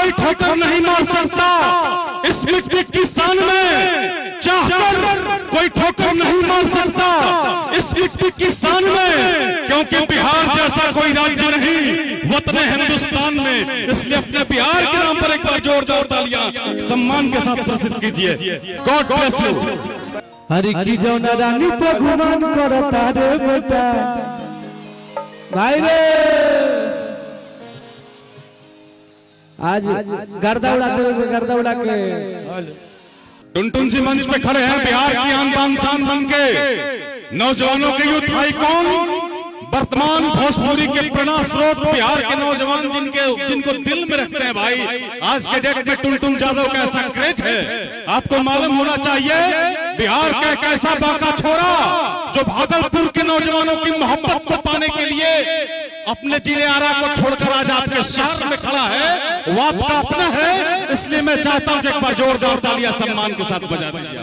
कोई ठोकर नहीं मार सकता इस मिट्टी की शान में, चाहकर कोई ठोकर नहीं मार सकता इस मिट्टी की शान में, क्योंकि बिहार जैसा कोई राज्य नहीं वतन हिंदुस्तान में। इसलिए अपने बिहार के नाम पर एक बार जोरदार तालियां सम्मान के साथ प्रसिद्ध कीजिए। God bless you. हरि की जौना रानी पे गुमान करता रे बेटा भाई रे, आज गर्दा उड़ाते हुए गर्दा उड़ा के टुनटुन जी मंच पे खड़े हैं, बिहार की आन बान शान बन के नौजवानों के यूथ आइकॉन, वर्तमान भोजपुरी के प्रेरणा स्रोत बिहार के नौजवान जिनको दिल में रखते हैं भाई। आज के डेट में टुनटुन यादव का ऐसा क्रेज है, आपको मालूम होना चाहिए। बिहार का एक ऐसा बाका छोरा जो भागलपुर के नौजवानों की मोहब्बत को पाने के लिए अपने जिले आरा को छोड़कर आज आपके शहर में खड़ा है, वो आपका अपना है। इसलिए मैं चाहता हूं कि एक बार जोरदार तालियां सम्मान के साथ बजा दीजिए।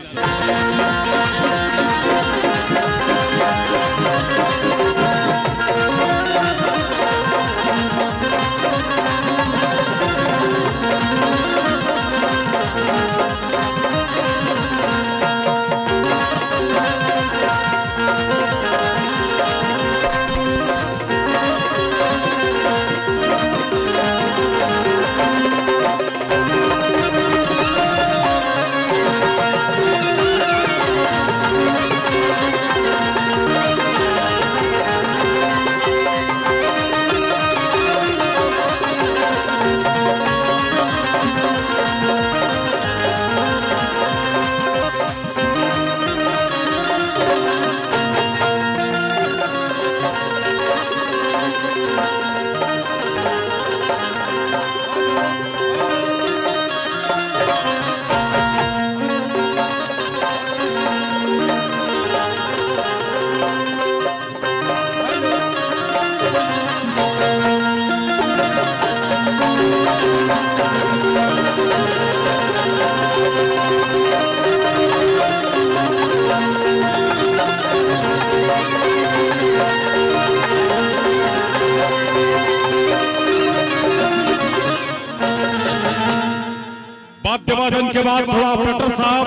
वाद्यवादन के बाद थोड़ा ऑपरेटर साहब,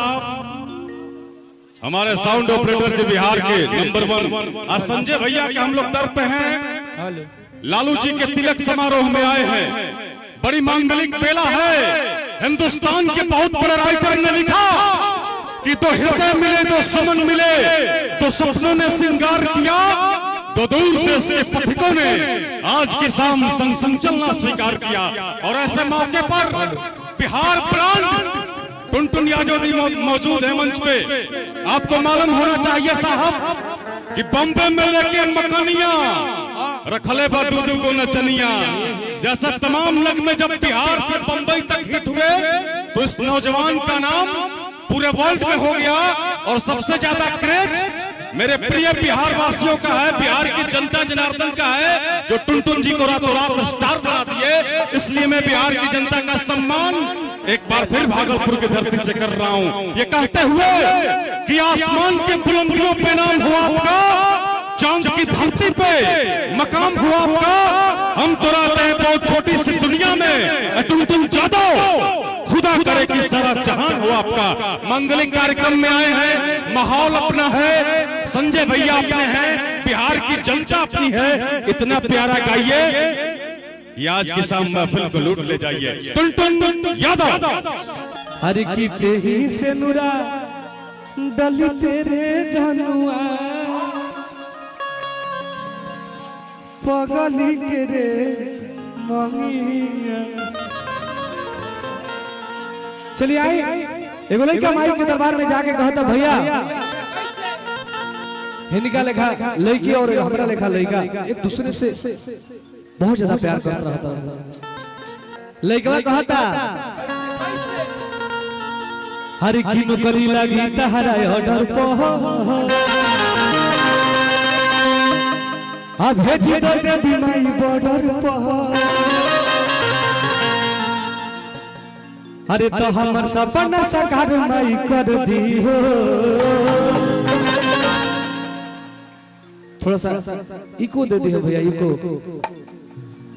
हमारे साउंड ऑपरेटर जी बिहार के नंबर 1 आज संजय भैया के हम लोग दर पे हैं। लालू जी के तिलक समारोह में आए हैं, बड़ी मांगलिक बेला है। हिंदुस्तान के बहुत बड़े राइटर ने लिखा कि तो हृदय मिले तो समन मिले, तो सपनों ने श्रृंगार किया, तो दूर देश के पथिकों ने आज की शाम संग संग चलना स्वीकार किया। और ऐसे मौके पर बिहार प्रांत टुनटुन यादव जी मौजूद है मंच पे। आपको मालूम होना चाहिए साहब कि बम्बे में लेके मकानिया रखले बदूदू को नचनिया, जैसा तमाम नगमे जब बिहार से बम्बई तक हिट हुए तो इस नौजवान का नाम पूरे वर्ल्ड में हो गया। और सबसे ज्यादा क्रेज मेरे प्रिय बिहार वासियों का है, बिहार की जनता जनार्दन का है, जो टुनटुन जी को रातों रात स्टार बना दिए। इसलिए मैं बिहार की जनता का सम्मान एक बार फिर भागलपुर की धरती से कर रहा हूं, ये कहते हुए कि आसमान के बुलंदियों पे नाम हुआ आपका, चांद की धरती पे मकाम हुआ आपका। हम तो रहते हैं बहुत छोटी सी दुनिया में, टुनटुन यादव खुदा करे कि सारा जहान हो आपका। मंगलिक कार्यक्रम में आए हैं, माहौल अपना है, संजय भैया अपने हैं, बिहार की जनता अपनी है। इतना प्यारा गाइए कि आज की शाम महफिल को लूट ले जाइए। टुनटुन यादव। हरि की तेही से नुरा डली तेरे जनुआ, पगली के रे मंगिया। चलिए आए, एगो लड़का माई के दरबार में जाके कहता भैया हिनका लेखा लड़की और हमरा लेखा लड़का एक दूसरे से बहुत ज्यादा प्यार करता रहता। लड़का कहता हर की नौकरी लगी तहरा ऑर्डर पर, अब भेजी दो देवी माई बॉर्डर पर। अरे तो हमर सपना साकार माई कर दी हो। थोड़ा सा इको दे दी है भैया, इको।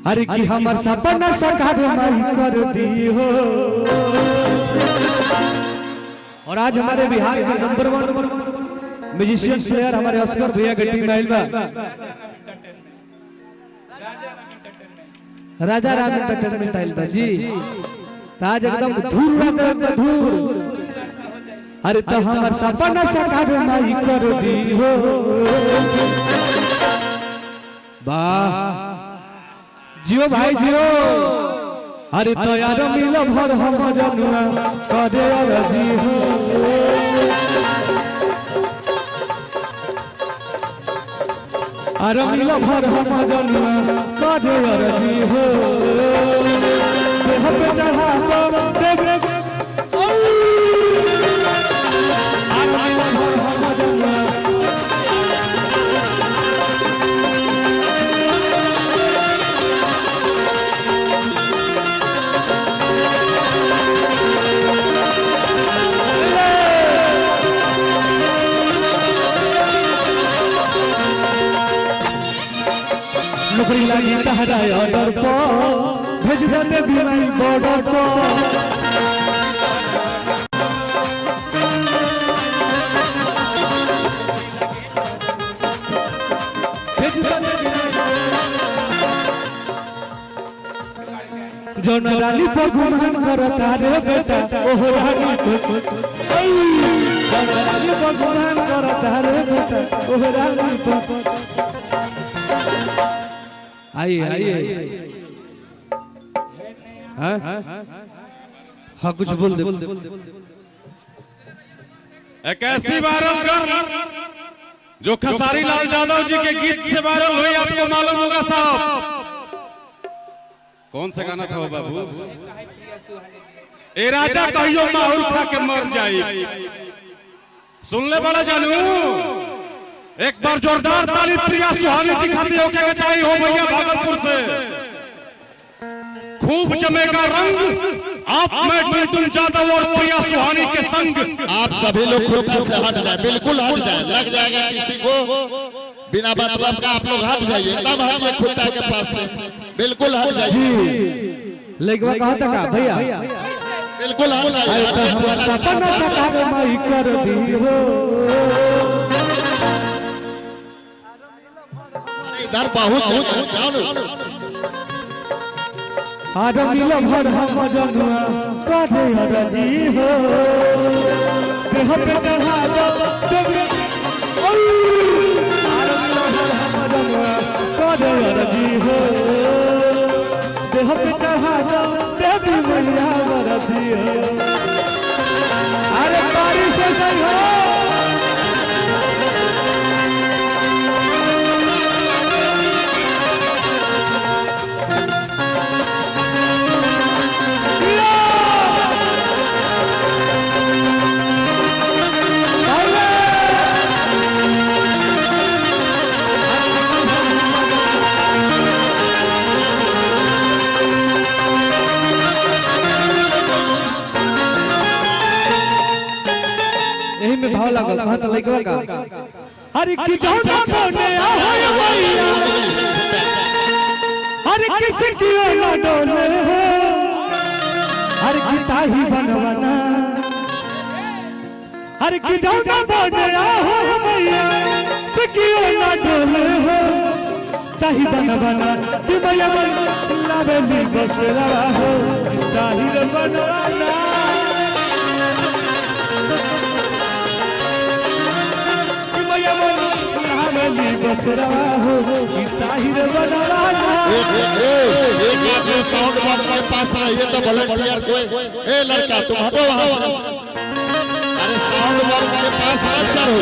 अरे कि हमार सपना साकार नहीं कर दी हो। और आज हमारे बिहार के नंबर 1 म्यूजिशियन प्लेयर हमारे अस्कर भैया की टीम आइल बा। राजा राम एंटरटेनमेंट आइल बा जी। आज एकदम धूल उड़ाते धूल। अरे तो हमार सपना साकार नहीं कर दी हो। वाह जियो भाई जियो। अरे तो यार मिल भर हम जनुआ करे अरजी हो। अरे मिल भर हम जनुआ करे अरजी हो। देह पे चढ़ा तो देख अरे मिल भर हम जनुआ नौकरी लगी तहरा ऑर्डर पर भेज देते बिलाई बॉर्डर पर। जौन रानी पर गुमान करता रे बेटा ओह रानी पर। जौन रानी पर गुमान करता रे बेटा ओह रानी पर। आइए आइए। हाँ कुछ बोल दे। एक ऐसी वायरल कर जो खसारी लाल यादव जी के गीत से वायरल हुई, आपको मालूम होगा साहब। कौन सा गाना था वो बाबू? ए राजा कहियो माहौल खा के मर जाई। सुन ले बड़ा जानू, एक बार जोरदार ताली प्रिया सुहानी जी खाती होके चाहिए हो भैया भागलपुर से। खूब जमेगा रंग आप में टुनटुन यादव और प्रिया सुहानी के संग। आप सभी लोग खुद से हट जाए, बिल्कुल हट जाए। लग जाएगा किसी को बिना मतलब का, आप लोग हट जाइए, एकदम हटिए खुट्टा के पास से, बिल्कुल हट जाइए। लेकिन कहा था भैया बिल्कुल हट जाइए। सपना साकार नहीं कर दी हो। इधर बहुत आज मिल भर हम जनुआ करे अरजी हो। देह पे चढ़ा दो आज मिल भर हम जनुआ करे अरजी हो। देह पे चढ़ा दो देवी मैया अरजी हो। अरे बारिश से गई हो। में भाव लागल कहा त लइकवा का अरे की जाना बोले आहोय भैया। अरे किसी की ना डोले हो। अरे की ताही बनवना। अरे की जाना बोले आहोय भैया। सिकियो ना डोले हो। ताही बनवना कि भैया लावेली बसरा हो। ताही बनवना बसरा हो कि ताहिर बनवाना। एक साउंड बॉक्स के पास आइए तो वॉलंटियर कोई, ए लड़का तुम हटो वहां से। अरे साउंड बॉक्स के पास आ चलो।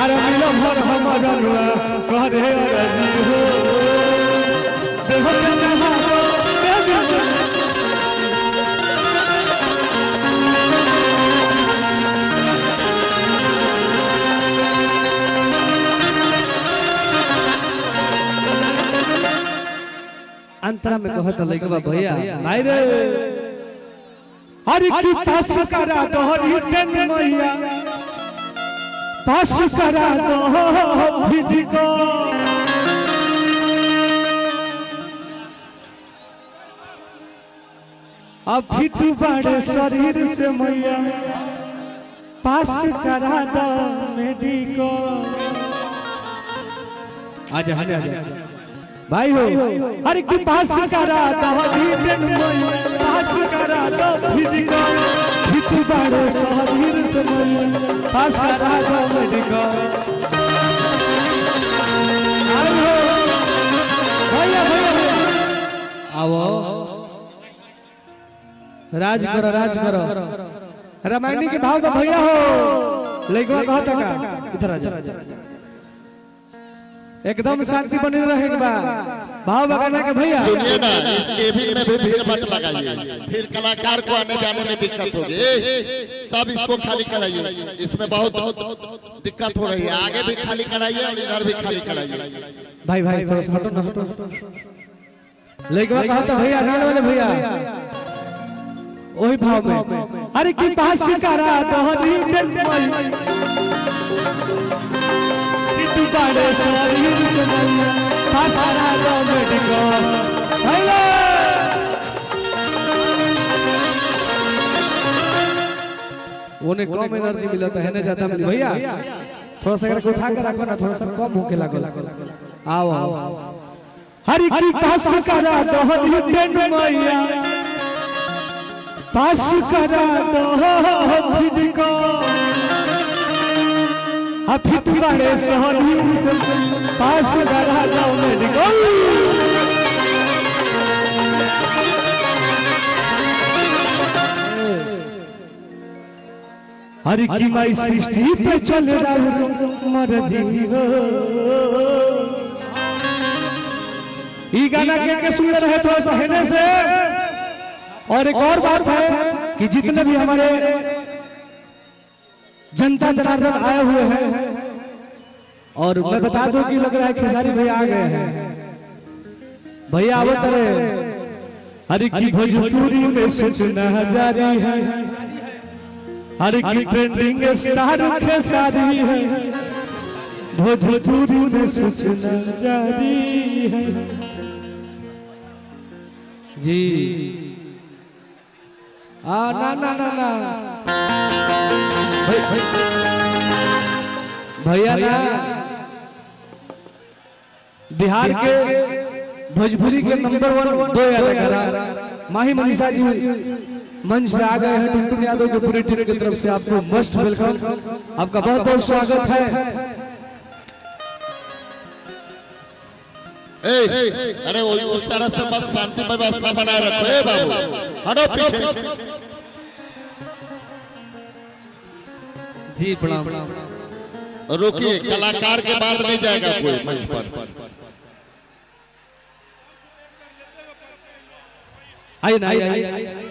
अरे मिल भर हम जनुआ करे अरजी हो। देह पे चढ़ा दो देवी। में कहत लइकवा भैया नहीं रे अरे की पास करा दो रिटर्न मैया पास करा दो विधि को अब फिट बड़े शरीर से मैया पास करा दो मेडिको आजा आजा भाई हो अरे की पास करा दो रिटर्न मैया पास करा दो फिजिको फिट बड़े शरीर से मैया पास करा दो मेडिको भैया भैया आओ राज करो रामायणी के भाव का भैया हो लेकिन कहता का इधर आ जा एकदम शांति बनी रहेगा भाव बगाना के भैया सुनिए ना इस केबिन में भी भीड़ मत लगाइए फिर कलाकार को आने जाने में दिक्कत होगी सब इसको खाली कराइए इसमें बहुत दिक्कत हो रही है आगे भी खाली कराइए और इधर भी खाली कराइए भाई भाई थोड़ा सा हटो ना हटो लेकिन कहता भैया नाल वाले भैया वही भाव में अरे की पास करा दो रिटर्न तू बड़े शरीर से मैया पास करा दो मेडिको हेलो उन्हें कम एनर्जी मिला तो है ना जाता मिली भैया थोड़ा सा अगर उठा के रखो ना थोड़ा सा कम भूखे लागो आओ हरि की पास करा दो रिटर्न मैया पास करा दो फिजिको फिट बड़े शरीर से पास करा दो मेडिको हरि की माई सृष्टि पे चल रहा मर्जी हो ये गाना के सुन रहे थोड़ा सा हेने से और एक और बात है कि जितने भी हमारे जनता जनार्दन आए हुए हैं और मैं बता दूं कि लग रहा है खेसारी भैया आ गए हैं भैया आवत रहे हरि की भोजपुरी में सूचना जारी है हरि की ट्रेंडिंग स्टार खेसारी है भोजपुरी में सूचना जारी है जी ना ना ना ना भैया ना बिहार के भोजपुरी के नंबर 1 दो याद माही मनीषा जी मंच पे आ गए हैं टुनटुन यादव की पूरी टीम की तरफ से आपको मस्ट वेलकम आपका बहुत बहुत स्वागत है अरे वो उस तरह से मत शांति व्यवस्था बनाए रखो बाबू हटो पीछे जी प्रणाम रुकिए कलाकार के बाद नहीं जाएगा कोई मंच पर आइए ना आइए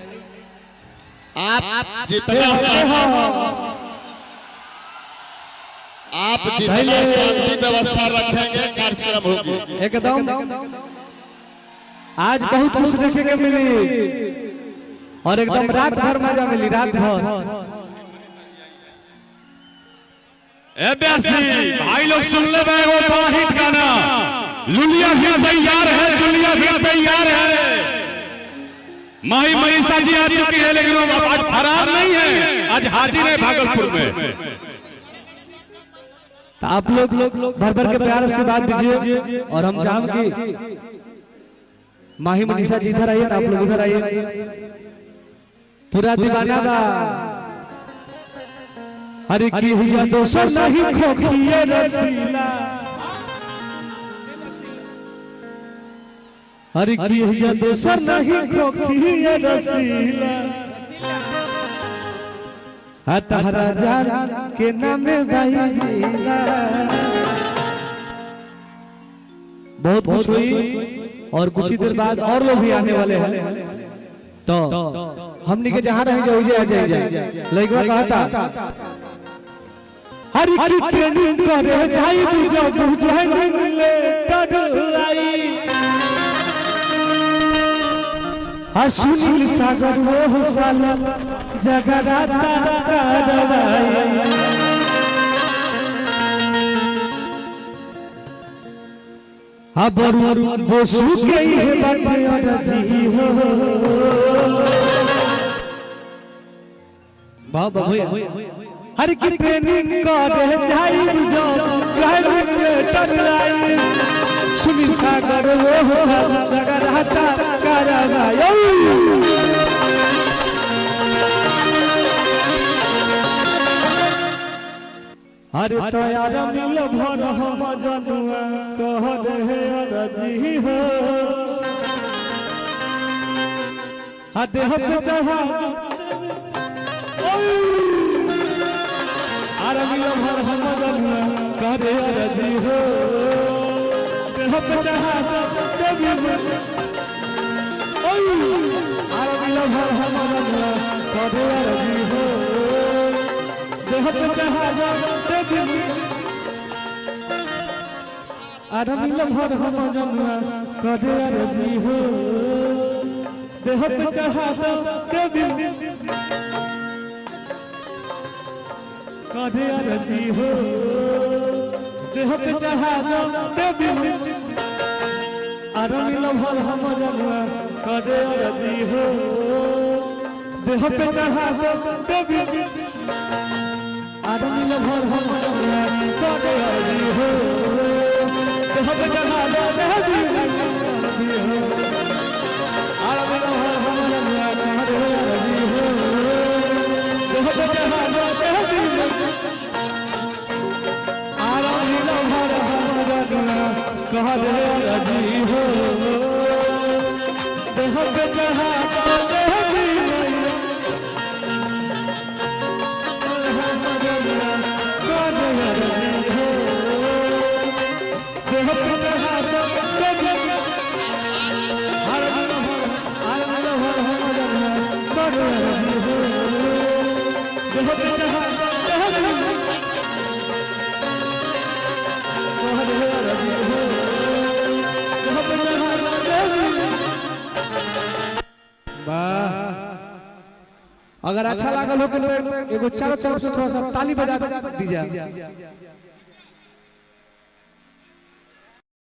आप जितना शांति व्यवस्था रखेंगे कार्यक्रम होगी एकदम आज बहुत कुछ देखने को मिली और एकदम रात भर मजा मिली रात भर भाई लोग सुन ले वो बड़ा हिट गाना लुलिया भी तैयार है चुलिया भी तैयार है माही मनीषा जी आ चुकी है लेकिन वो आज फरार नहीं है आज हाजिर है भागलपुर में तो आप लोग भर भर के प्यार से बात दीजिए और हम चाहें कि माही मनीषा जी इधर आइए आप लोग इधर आइए पूरा दीवाना बा हरे की हुआ दोसर नहीं खोखिए रसीला हरे की हुआ दोसर नहीं खोखिए रसीला हतहरा जान के नाम भाई जीला बहुत खुश हुई और कुछ ही देर बाद और लोग भी आने वाले हैं तो हमने के जहां रहे जो आ जाए लइकवा कहता हरि की ट्रेनिंग करे जाई बुझो बुझो ले टड आई सुनील सागर वो साला जगराता करवाए अब बोसू गई है बाटे और जी हो बाबा भैया हर की ट्रेनिंग कर जाई जो ड्राइविंग में टकराई सुनील सागर वो जगराता करवाए अरे तैयार मिल भर हम जनुआ कह रहे अरजी हो देह पे चढ़ा अरे मिल भर हम जनुआ कह रहे अरजी हो देह पे चढ़ा देवी अरे मिल भर हम जनुआ कह रहे अरजी हो देह पे चढ़ा अरे मिल भर हम जनुआ करे अरजी हो देह पे चढ़ा देवी करे अरजी हो देह पे चढ़ा देवी अरे मिल भर हम जनुआ करे अरजी हो देह पे चढ़ा देवी अरे मिल भर हम जनुआ करे अरजी हो देह पे चढ़ा देवी अरे मिल भर हम जनुआ करे अरजी हो देह पे चढ़ा देवी अरे मिल भर हम जनुआ करे अरजी हो देह पे चढ़ा देवी अगर अच्छा लगा हो तो एगो चारों तरफ से थोड़ा सा ताली बजा दीजिए।